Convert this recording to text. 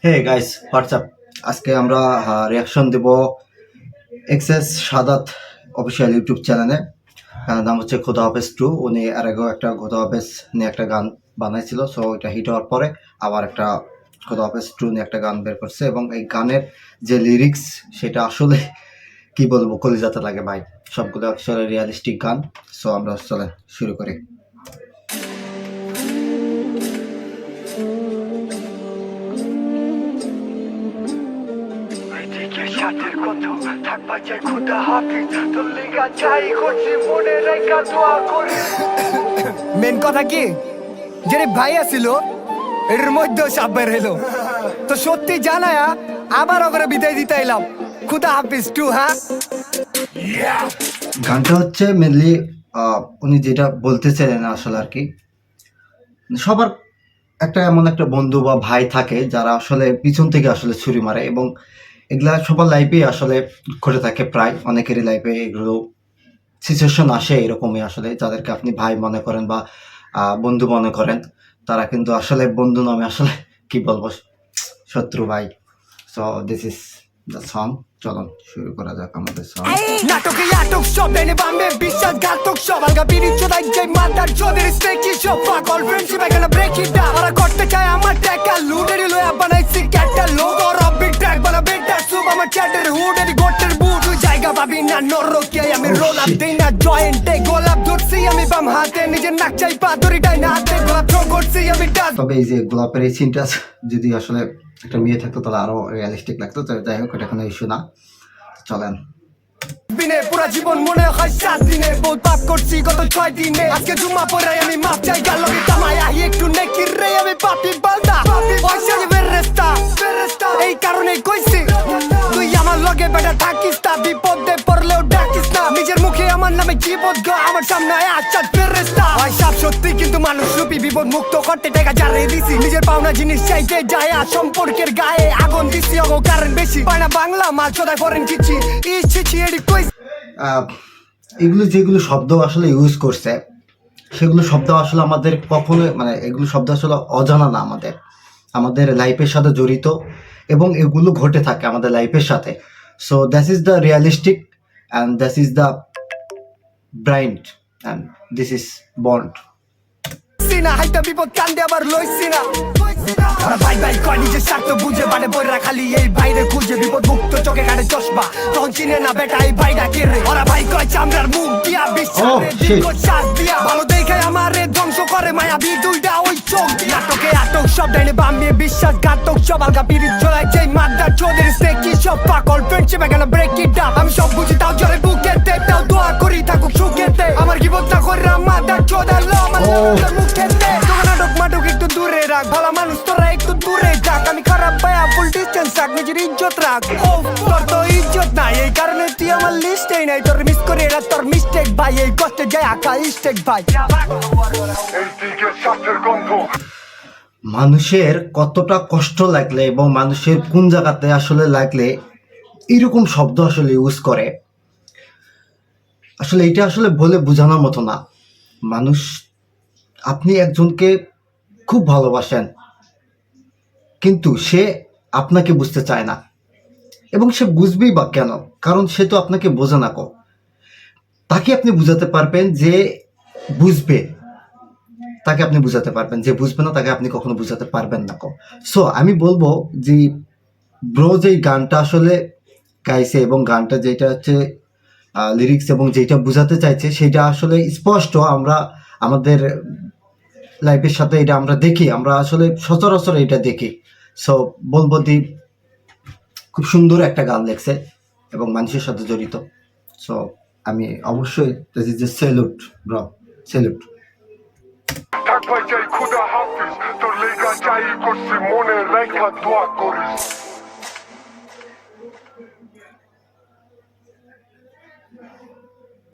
Hey guys WhatsApp. আজকে আমরা reaction দেব XS Saadat official YouTube চ্যানেলে। নাম হচ্ছে খোদা হাফেজ টু। উনি আর আগেও একটা খোদা হাফেজ নিয়ে একটা গান বানাইছিল, সো এটা হিট হওয়ার পরে আবার একটা খোদা হাফেজ টু নিয়ে একটা গান বের করছে, এবং এই গানের যে লিরিক্স সেটা আসলে কি বলবো, কলিজাতে লাগে ভাই। সবগুলো আসলে রিয়ালিস্টিক গান। সো আমরা চলে শুরু করি। সাথের কত থাকবা চাই খুদা হাফিজ তোর লেগা চাই করছি মনে রেখা দোয়া করি। মেন কথা কি যে ভাই আসিল এর মধ্যে সাপ বের হলো, তো সত্যি জানায়া আবার ওকে বিদায় দিতে এলাম। খুদা হাফিজ টু। হ্যাঁ, গানটা হচ্ছে মেনলি উনি যেটা বলতে চাইলেন আসলে আর কি, সবার একটা এমন একটা বন্ধু বা ভাই থাকে যারা আসলে পিছন থেকে আসলে ছুরি মারে, এবং এগুলা সবার লাইফে আসলে ঘটে থাকে, প্রায় অনেকেরই লাইফে এগুলো সিচুয়েশন আসে এরকমই আসলে। যাদেরকে আপনি ভাই মনে করেন বা বন্ধু মনে করেন, তারা কিন্তু আসলে বন্ধু নামে আসলে কি বলবো, শত্রু ভাই। So this is the song. চলুন শুরু করা যাক আমাদের সং। নাটকে আটক সব এনে বামে বিশ্বাসঘাতক সব আলগা বিরিচ চোদাই যে মাদার চোদের স্টেকি সব পাগল ফ্রেন্ডশিপ এখানে ব্রেক ইট ডাউন। ওরা করতে চায় আমার টাকা লুটেরি লয়া বানাইছি ক্যাটার লোগো রবি ট্র্যাক বানাবে সুপ আমার চ্যাটের হুডের গোটের বুট তুই জায়গা পাবি না নরকে আমি রোল আপ দেই না জয়েন্টে গোলাপ ধরছি আমি বাম হাতে নিজের নাক চাই পাথরিটাই না হাতে গোলাপ থ্রো করছি আমি টাচ। তবে এই যে গোলাপের এই সিনটা যদি আসলে একটা মেয়ে থাকতো তাহলে আরো রিয়ালিস্টিক লাগতো। তো যাই হোক, এটা কোনো ইস্যু না। চলেন। বিনে পুরা জীবন মনে হয় 7 দিনে বহুত পাপ করছি গত 6 দিনে আজকে জুম্মা পরে আমি মাপ চাই গালবি কামাই আই একটু নেকির রে আমি পাপি বালদা পয়সা যে ফেরেস্তা এই কারণে কইছি তুই আমার লগে বেটা থাকিস না বিপদে পড়লেও ডাকিস না নিজের মুখে আমার নামে জীবত গো আমার সামনে আচ্ছা ফেরেস্তা ভাই সব সত্যি কিন্তু মানুষ রূপী বিপদ মুক্ত করতে টাকা জারে দিছি নিজের পাওনা জিনিস চাইতে যায় সম্পর্কের গায়ে আগুন দিছি ও কারণ বেশি পায়না বাংলা মাল চোদায় ফরেন কিছি ইচ্ছি এডি কই। এগুলো যেগুলো শব্দ আসলে ইউজ করছে, সেগুলো শব্দ আসলে আমাদের কখনো মানে এগুলো শব্দ আসলে অজানা না, আমাদের আমাদের লাইফের সাথে জড়িত, এবং এগুলো ঘটে থাকে আমাদের লাইফের সাথে। So that is the realistic and that is the brand and this is bond. সিনা হাইটা বিপদ কান্দে আবার লইছি না ওরা ভাই ভাই কয় নিজের স্বার্থ বুঝে বাড়ে বইরা খালি এই বাইরে খুঁজে বিপদ মুক্ত চোখে কাটে চশমা তখন চিনে না বেটা এই ভাইটা কে রে ওরা ভাই কয় চামড়ার মুখ দিয়া বিশ্বাসে দীর্ঘ শ্বাস দিয়া ভালো দেখে আমারে ধ্বংস করে মায়া বি দুইটা ওই চোখ দিয়া নাটকে আটক সব ডাইনে বামিয়ে বিশ্বাসঘাতক সব আলগা পিরিচ চলায় যে মাদার চোদের স্টেকি সব পাগল ফ্রেন্ডশিপ এখানে ব্রেক ইট ডাউন আমি সব বুঝি তাও জলে বুকেতে তাও দোয়া করি থাকুক সুখেতে আমার কি বলতা করে মাদার চোদার লো আমার মুখেতে নাটক মাটক একটু দূরে রাখ ভালো মানুষ তোরা একটু দূরে থাক আমি খারাপ পায়া ফুল ডিস্টেন্স রাখ নিজের ইজ্জত রাখ ও তোর তো ইজ্জত নাই এই কারণে তুই আমার লিস্টেই নাই তোর মিস করে এটা তোর মিস্টেক ভাই এই কষ্টে যায় আঁকা ইস্টেক ভাই। মানুষের কতটা কষ্ট লাগলে এবং মানুষের কোন জায়গাতে আসলে লাগলে এরকম শব্দ আসলে ইউজ করে, আসলে এটা আসলে বলে বোঝানোর মতো না। মানুষ, আপনি একজনকে খুব ভালোবাসেন কিন্তু সে আপনাকে বুঝতে চায় না, এবং সে বুঝবেই বা কেন, কারণ সে তো আপনাকে বোঝে না। তাকে আপনি বুঝাতে পারবেন যে বুঝবে, তাকে আপনি বুঝাতে পারবেন, যে বুঝবে না তাকে আপনি কখনো বুঝাতে পারবেন না। সো আমি বলবো যে ব্রো যেই গানটা আসলে গাইছে এবং গানটা যেটা হচ্ছে লিরিক্স এবং যেটা বুঝাতে চাইছে সেটা আসলে স্পষ্ট। আমরা আমাদের লাইফের সাথে এটা আমরা দেখি, আমরা আসলে সচরাচর এটা দেখি। সো বলবো দি খুব সুন্দর একটা গান লেখছে এবং মানুষের সাথে জড়িত। সো আমি অবশ্যই this is a salute bro, salute. থাকবাই চাই খুদা হাফিজ তোর লেগা চাই করছি মনে রেখা দোয়া করিস।